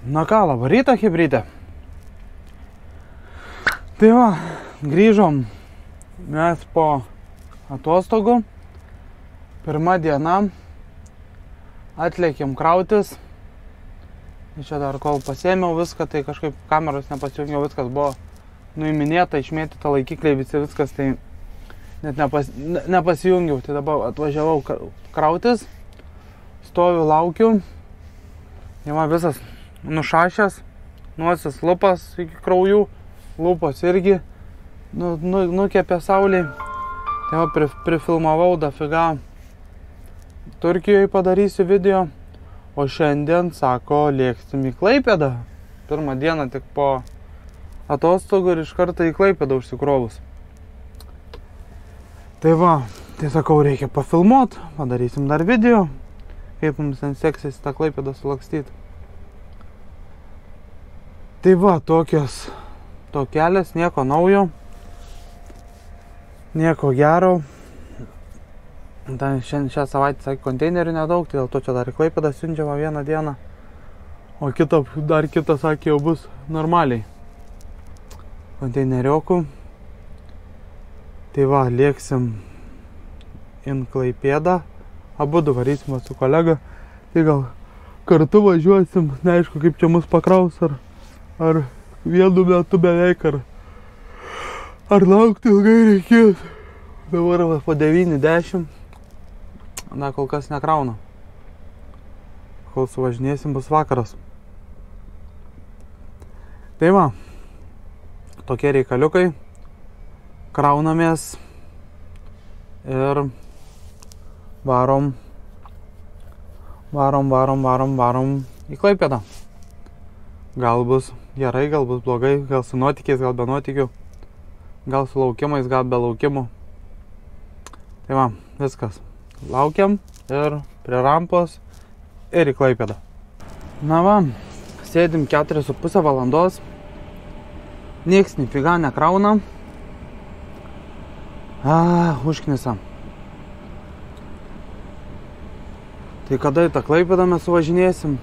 Na ką, labą rytą, chebrytė. Tai va, grįžom mes po atostogų. Pirma diena. Atlėkėm krautis. Čia dar kol pasėmiau viską, tai kažkaip kameros nepasijungiau, viskas buvo nuiminėta, išmėtyta laikikliai, viskas, tai net nepasijungiau. Tai dabar atvažiavau krautis, stoviu, laukiu. Jau man visas nušašęs, nosis lupas iki kraujų, lūpos irgi nukepė saulėj. Tai va, prifilmavau dafiga. Turkijoje padarysiu video, o šiandien, sako, lėksim į Klaipėdą. Pirmą dieną tik po atostogų ir iš karto į Klaipėdą užsikrovus. Tai va, tai sakau, reikia pafilmuot, padarysim dar video, kaip mums ten seksis tą Klaipėdą sulakstyti. Tai va, to kelias, nieko naujo, nieko gero. Šią savaitę, sakė, konteinerių nedaug, tai dėl to čia dar į Klaipėdą siunčiama vieną dieną, o dar kitą, sakė, jau bus normaliai konteineriokų. Tai va, lėksim į Klaipėdą, abudu varysim su kolega, tai gal kartu važiuosim, neaišku, kaip čia mus pakraus, ar vienu metu beveik, ar laukti ilgai reikės. Dabar va, po 9-10. Na, kol kas nekrauna. Kol suvažinėsim, bus vakaras. Tai va, tokie reikaliukai. Kraunamės ir varom į Klaipėdą. Gal bus gerai, gal bus blogai, gal su nuotykiais, gal be nuotykių, gal su laukimais, gal be laukimų. Tai va, viskas. Laukiam ir prie rampos ir į Klaipėdą. Na va, sėdim 4,5 valandos. Nieks nifiga nekrauna. Užknisa. Tai kada į tą Klaipėdą mes suvažinėsim?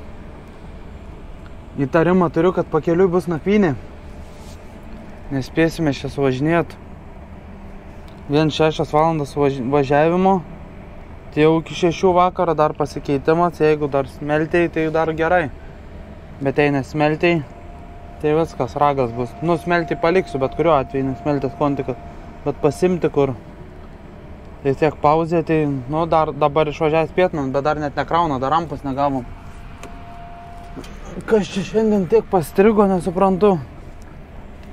Įtarimą turiu, kad pakeliui bus nakvynė. Nespėsime čia suvažinėti. Vien 6 valandas važiavimo. Tai jau iki 6 vakaro dar pasikeitimas, jeigu dar smeltei, tai dar gerai. Bet jei nesmeltei, tai viskas, ragas bus. Nu, smeltei paliksiu, bet kuriuo atveju nesmeltės kontikas. Bet pasimti kur. Tai tiek pauzė, tai, nu, dabar išvažiavęs pietman, bet dar net nekrauna, dar rampos negavom. Kas čia šiandien tiek pastrigo, nesuprantu.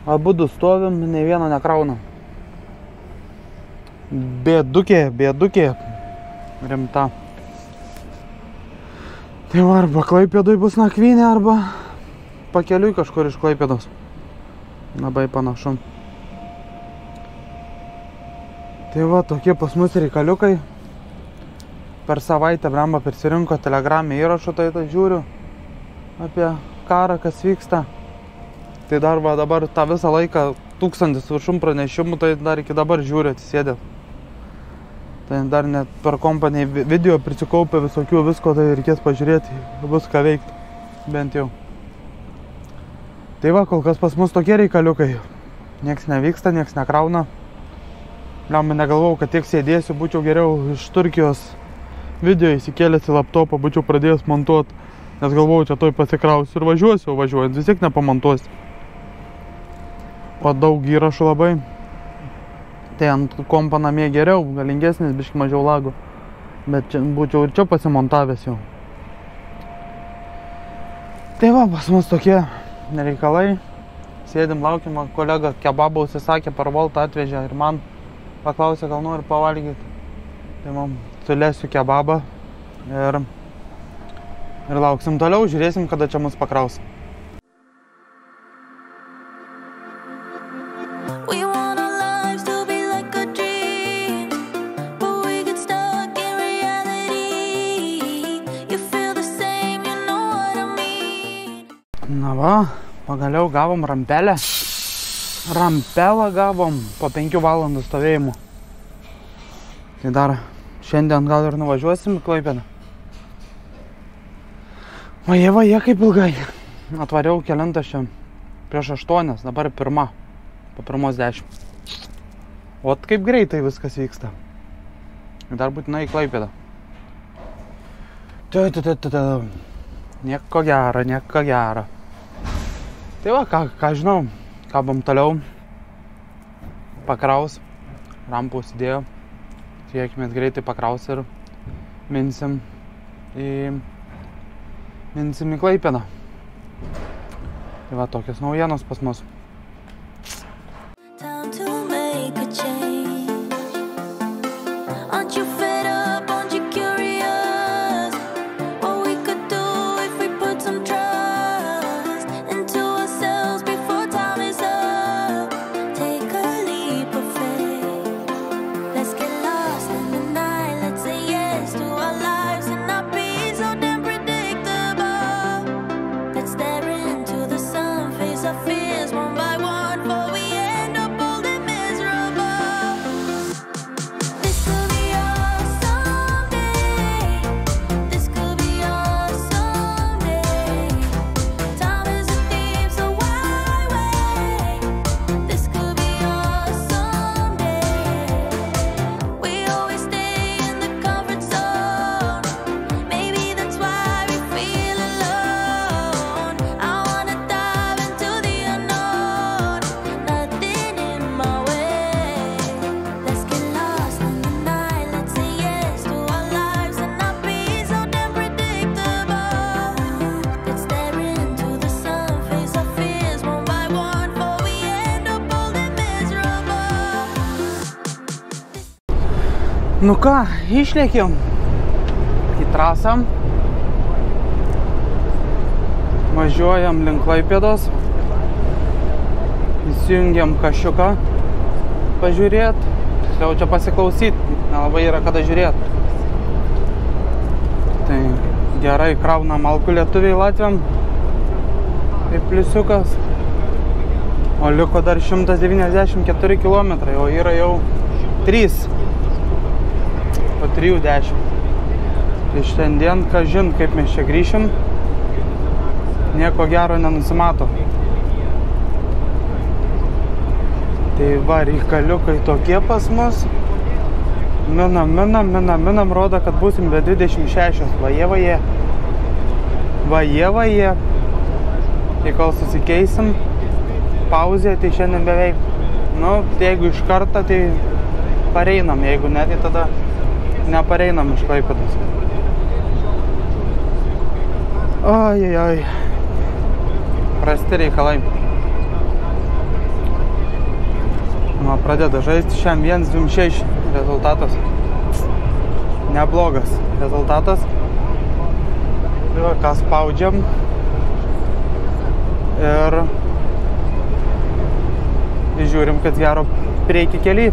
Abudu stovim, nei vieno nekrauna. Bėdukė. Rimta. Tai va, arba Klaipėdui bus nakvynė, arba pakeliui kažkur iš Klaipėdos. Labai panašu. Tai va, tokie pas mus reikaliukai. Per savaitę blemba prisirinko telegramį įrašų, tai žiūriu apie karą, kas vyksta. Tai dar va, dabar tą visą laiką 1000 viršum pranešimų, tai dar iki dabar žiūriu atsisėdęs. Tai dar net per kompanį video prisikaupė visokių visko, tai reikės pažiūrėti, bus ką veikti, bent jau. Tai va, kol kas pas mus tokie reikaliukai. Nieks nevyksta, nieks nekrauna. Lemba, negalvojau, kad tiek sėdėsiu, būčiau geriau iš Turkijos video įsikėlęs į laptopą, būčiau pradėjęs montuoti, nes galvojau, čia toj pasikrausiu ir važiuosiu, važiuojant, vis tiek nepamontuosiu. O daug įrašų labai. Tai ant kompo namie geriau, galingesnis, biški mažiau lagų. Bet čia, būčiau ir čia pasimontavęs jau. Tai va, pas mus tokie reikalai. Sėdim, laukiam, kolega kebabą užsisakė, per Voltą atvežė ir man paklausė, gal nori pavalgyti. Tai man sulėsiu kebabą ir lauksim toliau, žiūrėsim, kada čia mus pakraus. Na va, pagaliau gavom rampelę. Rampelą gavom po 5 valandų stovėjimų. Tai dar šiandien gal ir nuvažiuosim į Klaipėdą. Vaje, kaip ilgai. Atvariau kelintas čia prieš 8, dabar 1, po 1:10. O kaip greitai viskas vyksta. Dar būtinai į Klaipėdą. Nieko gero. Tai va, ką žinau, kabam toliau. Pakraus, rampą užsidėjo. Tiekimės greitai pakraus ir minsim į Klaipėdą. Tai va, tokios naujienos pas mus. Nu ką, išlėkėm į trasą, važiuojam link Klaipėdos, įsijungiam kašiuką pažiūrėt, jau čia pasiklausyt, nelabai yra kada žiūrėt. Tai gerai kraunam alkų lietuviai Latviam, kaip pliusiukas, o liko dar 194 km, o yra jau 3. Po 3:10. Tai šiandien, kažin, kaip mes čia grįšim, nieko gero nenusimato. Tai va, reikaliukai tokie pas mus. Minam, rodo, kad būsim be 26. Vaje. Tai kol susikeisim, pauzė, tai šiandien beveik, nu, jeigu iš karto, tai pareinam, jeigu ne, tai tada nepareinam iš Klaipėdos. Oi. Prasti reikalai. Nu, pradeda žaisti šiandien 1:26 rezultatas. Neblogas rezultatas. Tai va, ką spaudžiam. Ir žiūrim, kad gero prieki kely.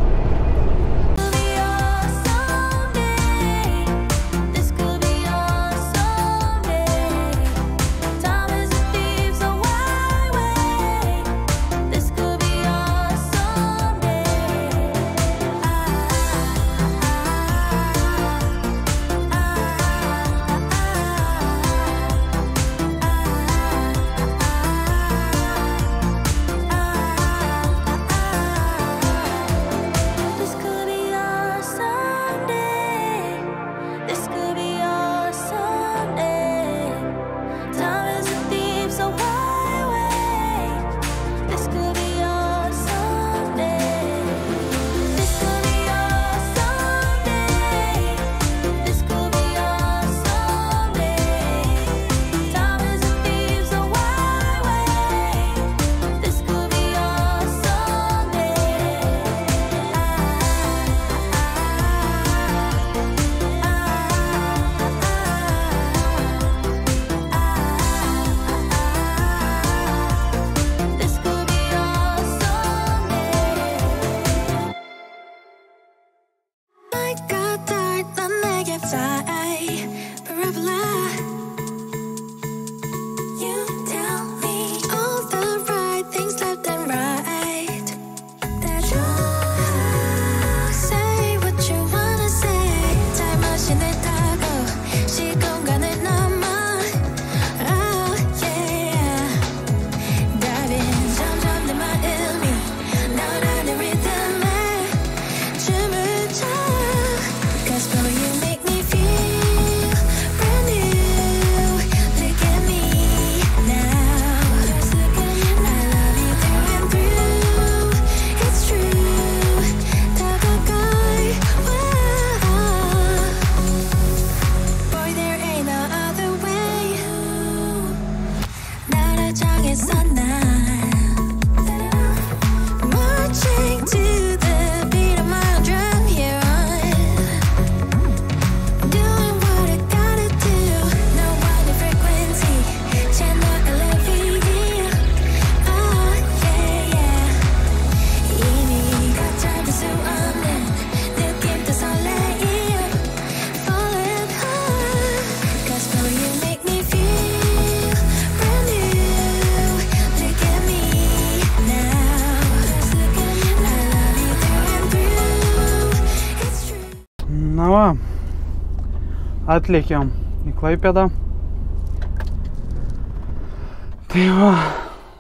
Na va, atlėkėm į Klaipėdą. Tai va,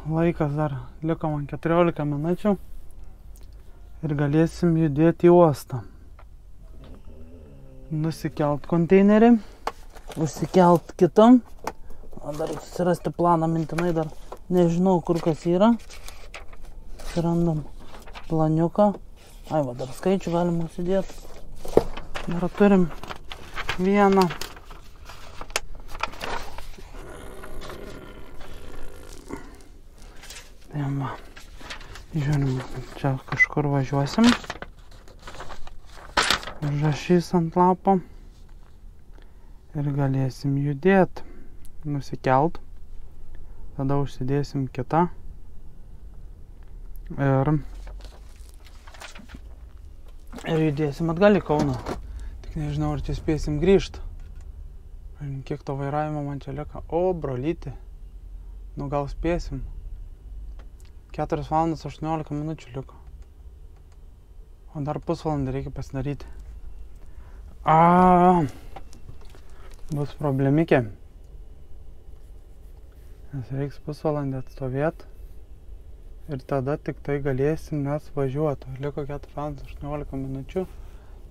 laikas dar liko man 14 minučių ir galėsim judėti į uostą. Nusikelt konteinerį, užsikelt kitam. Dar susirasti planą mintinai, dar nežinau kur kas yra. Surandam planiuką. Ai va, dar skaičių galima užsidėti. Dar turim vieną. Tai va, žiūrim, čia kažkur važiuosim. Užrašys ant lapo. Ir galėsim judėti, nusikelt. Tada užsidėsim kitą. Ir judėsim atgal į Kauną. Tik nežinau, ar čia spėsim grįžti. Kiek to vairavimo man čia lieka. O, brolyti. Nu, gal spėsim. 4 valandas 18 minučių liko. O dar pusvalandį reikia pasidaryti. Bus problemikė. Nes reiks pusvalandį atstovėti. Ir tada tik tai galėsim mes važiuoti. Liko 4 valandas 18 minučių.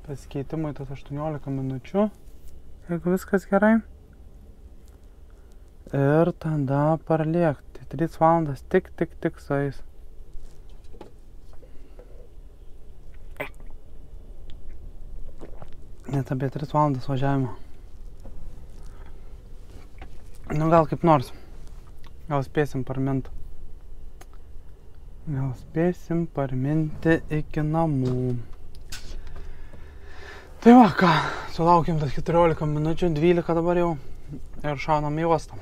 Pasikeitimui tas 18 minučių. Jeigu viskas gerai. Ir tada parlėkti. 3 valandas tik sueis. Net apie 3 valandas važiavimo. Nu gal kaip nors. Gal spėsim parminti. Gal spėsim parminti iki namų. Tai va ką, sulaukėm tas 14 minučių, 12 dabar jau ir šaunam į uostą.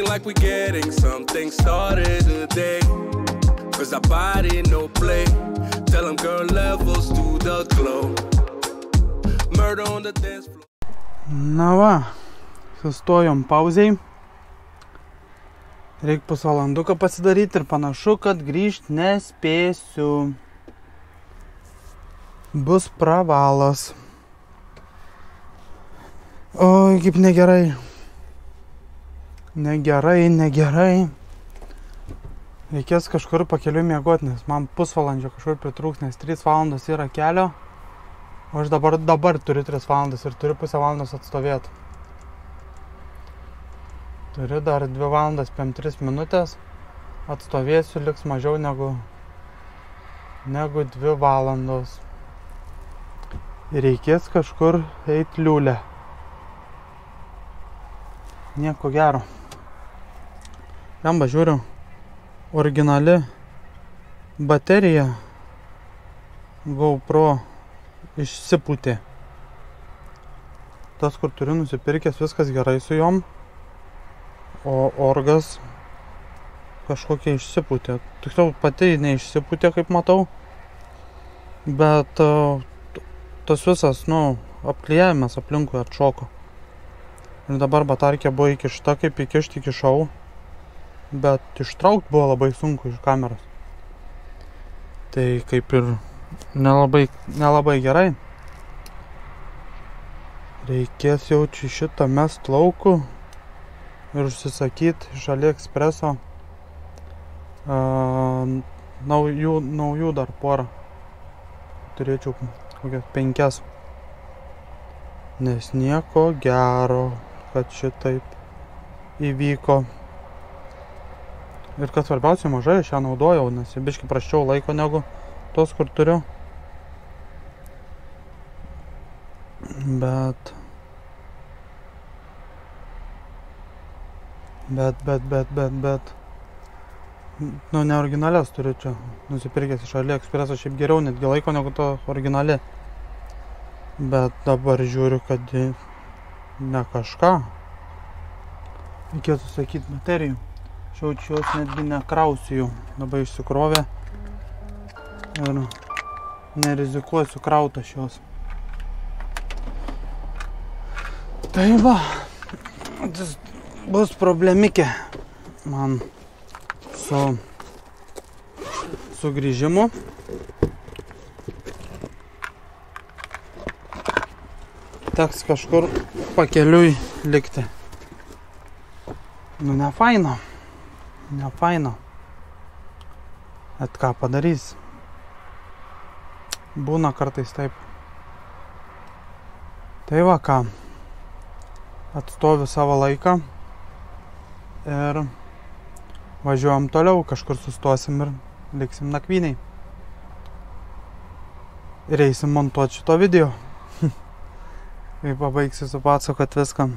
like we're getting something started today. Cause our body no play. Tell them girl levels to the glow. Murder on the dance floor. Na va, sustojom pauziai. Reik pusvalanduką pasidaryti ir panašu, kad grįžt nespėsiu. Bus pravalas. Oi, kaip negerai. Negerai. Reikės kažkur pakeliui miegoti, nes man pusvalandžio kažkur pritrūks, nes 3 valandos yra kelio. O aš dabar turiu 3 valandas ir turiu pusę valandos atstovėti. Turiu dar 2 valandas 5-3 minutės. Atstovėsiu, liks mažiau negu 2 valandos. Ir reikės kažkur eit liūlę. Nieko gero. Jamba žiūriu, originali baterija GoPro išsipūtė. Tas, kur turiu nusipirkęs, viskas gerai su jom. O orgas kažkokia išsipūtė. Tiksliau, pati neišsipūtė, kaip matau. Bet tas visas, apklijavimas aplinkui atšoko. Ir dabar batarkė buvo įkišta, kaip įkišti įkišau. Bet ištraukt buvo labai sunku iš kameros. Tai kaip ir nelabai gerai. Reikės jau šitą mest laukų ir užsisakyti iš AliExpreso naujų dar porą. Turėčiau kokias 5. Nes nieko gero, kad šitaip įvyko. Ir kad svarbiausia, mažai aš ją naudojau, nes biškai prasčiau laiko negu tos, kur turiu. Bet ne originalias turiu čia nusipirkęs iš AliExpreso, šiaip geriau netgi laiko negu to originali. Bet dabar žiūriu, kad ne kažką. Reikėtų sakyti baterijų. Šios netgi nekrausiu jų. Dabar išsikrovė ir nerizikuosiu krautą šios. Tai va, bus problemikė man su grįžimu. Teks kažkur pakeliui likti. Nefaino. Bet ką padarys? Būna kartais taip. Tai va ką. Atstoviu savo laiką ir važiuojam toliau, kažkur sustosim ir liksim nakvyniai. Ir eisim montuoti šito video. Kai pabaigsiu supasakot viską.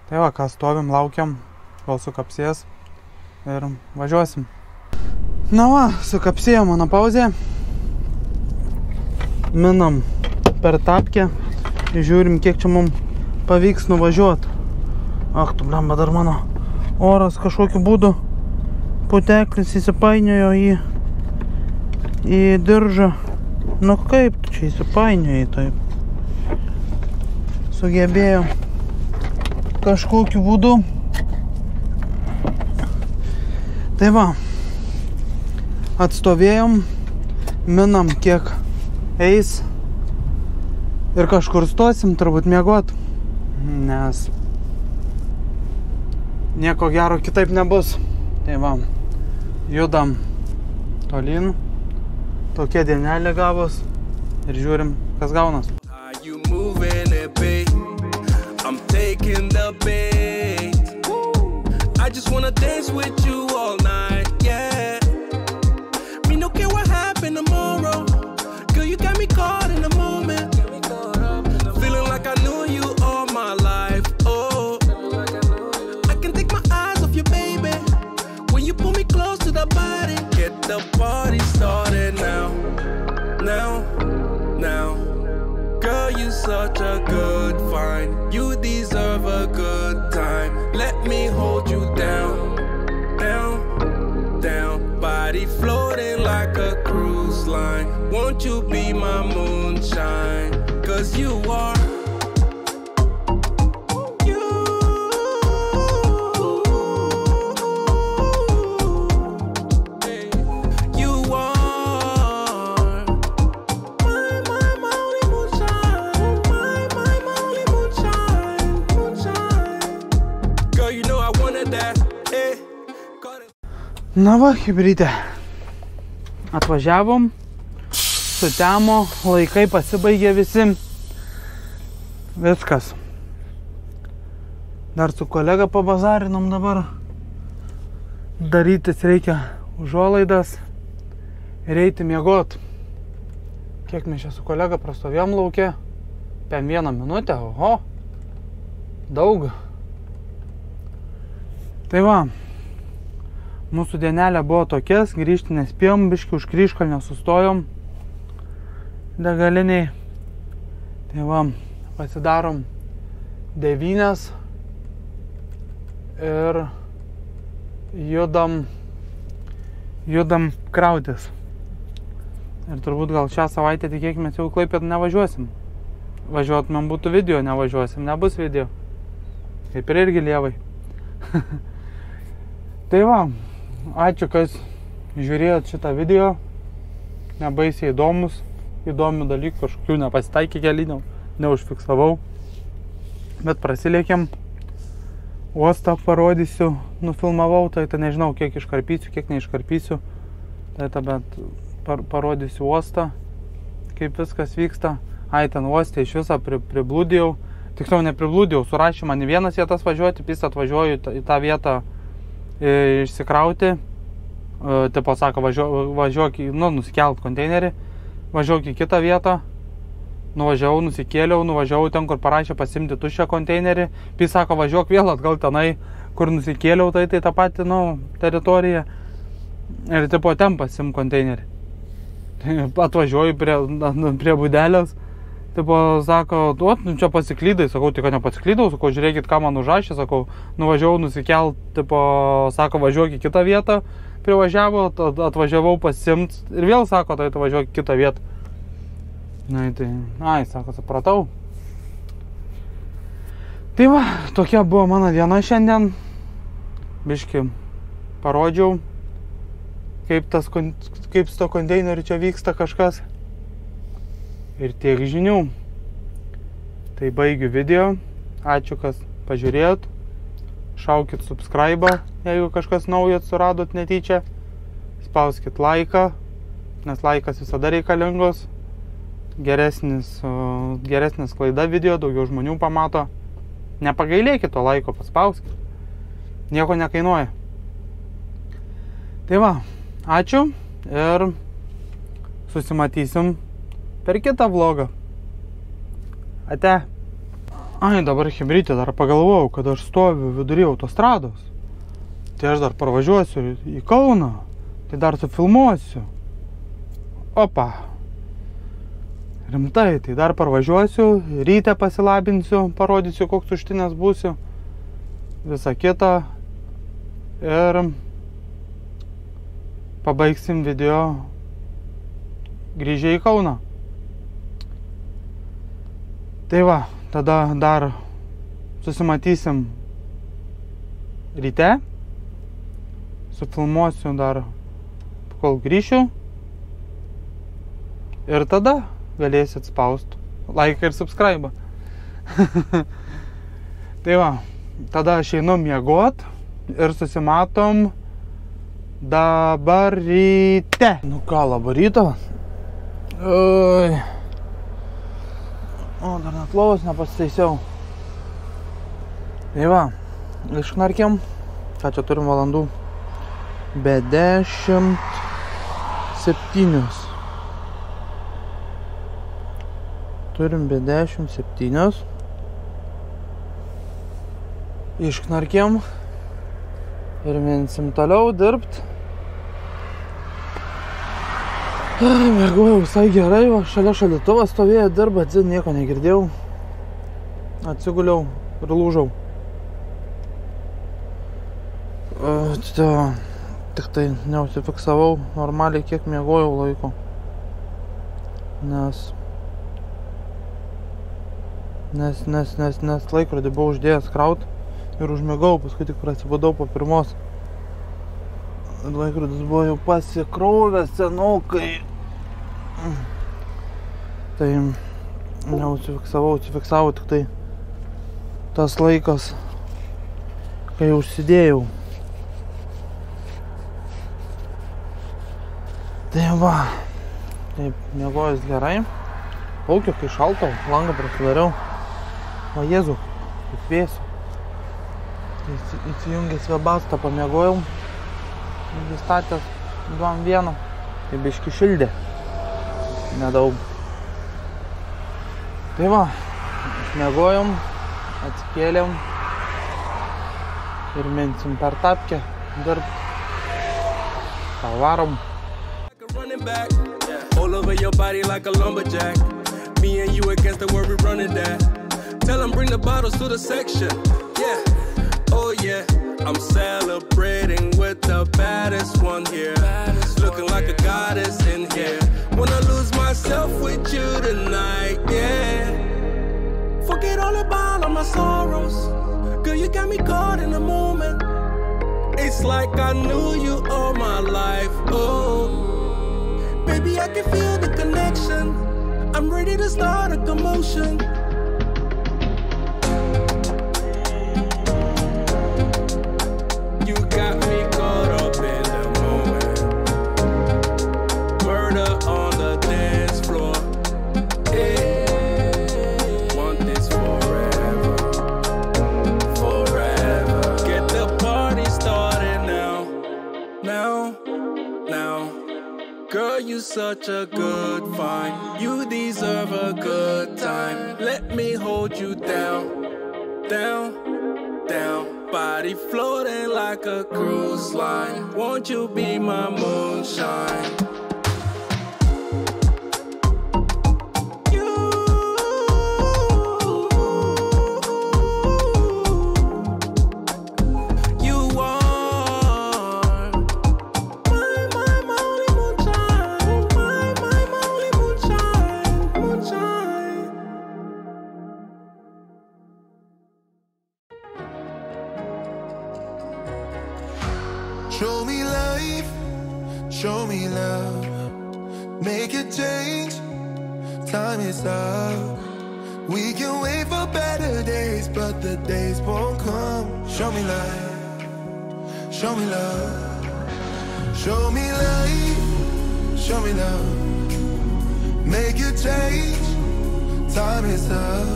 Tai va, ką stovim, laukiam, kol sukapsės ir važiuosim. Na va, sukapsėjo mano pauzė. Minam per tapkę ir žiūrim, kiek čia mums pavyks nuvažiuoti. Ach, tu blemba, dar mano oras kažkokiu būdu puteklis įsipainiojo į diržą. Nu kaip tu čia įsipainiojai taip? Sugebėjo kažkokiu būdu. Tai va, atstovėjom, minam kiek eis ir kažkur stosim, turbūt miegot. Nes nieko gero kitaip nebus. Tai va, judam tolyn. Tokia dienelė gavos ir žiūrim, kas gaunas. I just wanna dance with you all night, yeah. Me no care what happen tomorrow. Girl, you got me caught in the moment. Feeling like I knew you all my life, oh. I can take my eyes off you, baby. When you pull me close to the body. Get the party started now. Girl, you such a good find. You deserve a good time. Let me hold you Won't you be my moonshine? 'Cause you are. Na va, chebrytė. Atvažiavom, sutemo, laikai pasibaigė visi. Viskas. Dar su kolega pabazarinom dabar. Darytis reikia užuolaidas ir eiti miegot. Kiek mes čia su kolega prastovėjom lauke? 1 minutę, oho. Daug. Tai va. Mūsų dienelė buvo tokias, grįžti nespėjom, biškį už Kryžkalnio sustojom degaliniai. Tai va, pasidarom 9 ir judam krautis. Ir turbūt gal šią savaitę tikėkime jau Klaipėdą nevažiuosim. Važiuotumėm būtų video, nevažiuosim, nebus video. Kaip ir irgi lievai. Tai va. Ačiū, kas žiūrėjot šitą video. Nebaisiai įdomių dalykų, kažkokių nepasitaikė keli, neužfiksavau. Bet prasilėkėm. Uostą parodysiu, nufilmavau, tai nežinau, kiek iškarpysiu, kiek neiškarpysiu. Bet parodysiu uostą, kaip viskas vyksta. Ten uostė iš viso priblūdėjau. Tiksliau nepriblūdėjau, surašė man į vienas vietas važiuoti, pis atvažiuoju į tą vietą išsikrauti, tipo sako, važiuok, nusikelt konteinerį, važiuok į kitą vietą, nuvažiavau, nusikėliau, nuvažiavau ten, kur parašė pasimti tuščią konteinerį, pis sako, važiuok vėl atgal tenai, kur nusikėliau, tai tą patį, teritoriją, ir tipo ten pasim konteinerį. Atvažiuoju prie būdelės, tipo, sako, čia pasiklydai, sakau, tik nepasiklydau, sakau, žiūrėkit, ką man užrašė, sakau, nuvažiavau nusikelt, tipo, sako, važiuok į kitą vietą, privažiavo, atvažiavau pasimt ir vėl sako, tai važiuok į kitą vietą. Na, tai, sako, supratau. Tai va, tokia buvo mano diena šiandien, biški parodžiau, kaip su to konteineriu čia vyksta kažkas. Ir tiek žinių. Tai baigiu video. Ačiū, kas pažiūrėjot. Šaukit subscribe, jeigu kažkas naujas suradot netyčia. Spauskit laiką, nes laikas visada reikalingos. Geresnis klaida video, daugiau žmonių pamato. Nepagailėkit to laiko, paspauskit. Nieko nekainuoja. Tai va, ačiū ir susimatysim per kitą vlogą. Ate. Dabar chebrytė, dar pagalvojau, kad aš stoviu vidury autostrados. Tai aš dar parvažiuosiu į Kauną. Tai dar sufilmuosiu. Opa. Rimtai, tai dar parvažiuosiu, ryte pasilabinsiu, parodysiu, koks užtinės būsiu. Visa kita. Ir pabaigsim video grįžę į Kauną. Tai va, tada dar susimatysim ryte. Sufilmuosiu dar, kol grįšiu. Ir tada galėsit spausti laiką ir subscribe. Tai va, tada aš einu miegot ir susimatom dabar ryte. Nu ką, labą rytą. Dar net lovos nepasitaisiau. Tai va, išnarkėm. Ką čia turim valandų? Be 17. Turim be 17. Išnarkėm. Ir mėginsim toliau dirbt. Mėgojau visai gerai, va, šalia šaldytuvas stovėjo, dirba, nieko negirdėjau. Atsiguliau ir lūžau. Tik tai neusifiksavau normaliai, kiek mėgojau laiko. nes laikrodį buvau uždėjęs kraut ir užmigau, paskui tik prasibudau po pirmos. Laikrodis buvo jau pasikrovęs senokai. Tai neužsifiksavau tik tai tas laikas, kai užsidėjau. Tai va, taip, miegojęs gerai. Laukiu, kai šalto, langą prasidariau. O Jėzu, kaip vėsiu. Įsijungęs webastą pamiegojau. Įstatęs 2-1. Tai biški šildė. Nedaug. Tai va, išmiegojom, atsikėlėm. Ir minsim per tapkę dirbt. Pavarom. All over your body like a lumberjack. Me and you against the world, we running that. Tell them bring the bottles to the section. Yeah, oh yeah. I'm celebrating with the baddest one here. Looking like a goddess in here. Wanna lose myself with you tonight, yeah. Forget all about all my sorrows. Girl, you got me caught in the moment. It's like I knew you all my life, oh. Baby, I can feel the connection. I'm ready to start a commotion. You got me caught up in the moment. Murder on the dance floor. Yeah. Want this forever. Forever. Get the party started now. Now. Girl, you such a good find. You deserve a good time. Let me hold you down. Body floating like a cruise line. Won't you be my moonshine? Show me life, show me love, make a change, time is up. We can wait for better days, but the days won't come. Show me life, show me love, show me life, show me love, make a change, time is up.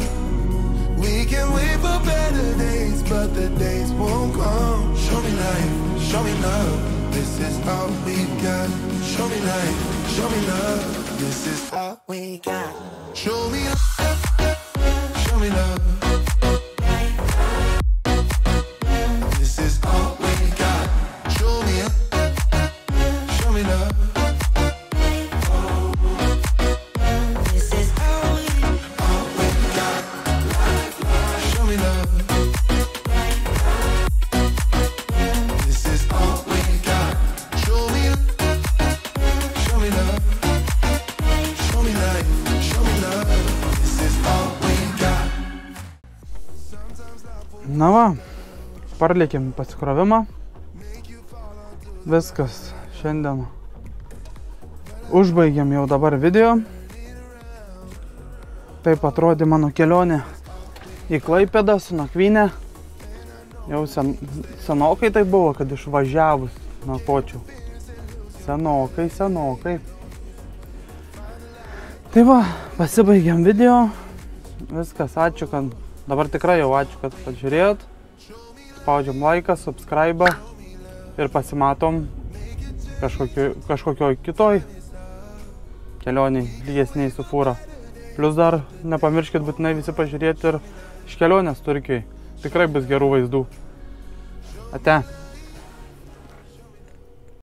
We can wait for better days, but the days won't come. Show me life, show me love, this is all we got. Show me life, show me love, this is all we got. Show me love, show me love, this is all we got. Show me love, show me love. Na va, parlėkėm pasikrovimą. Viskas, šiandien užbaigėm jau dabar video. Taip atrodė mano kelionė į Klaipėdą su nakvynė. Jau senokai tai buvo, kad išvažiavus nakvočiau. Senokai. Tai va, pasibaigėm video. Viskas, ačiū, kad dabar tikrai jau ačiū, kad pažiūrėjot. Spaudžiam laiką, subscribe ir pasimatom kažkokioj kitoj kelioniai lygesniai su fūra. Plius dar nepamirškit būtinai visi pažiūrėti ir iš kelionės Turkijoj. Tikrai bus gerų vaizdų. Ate.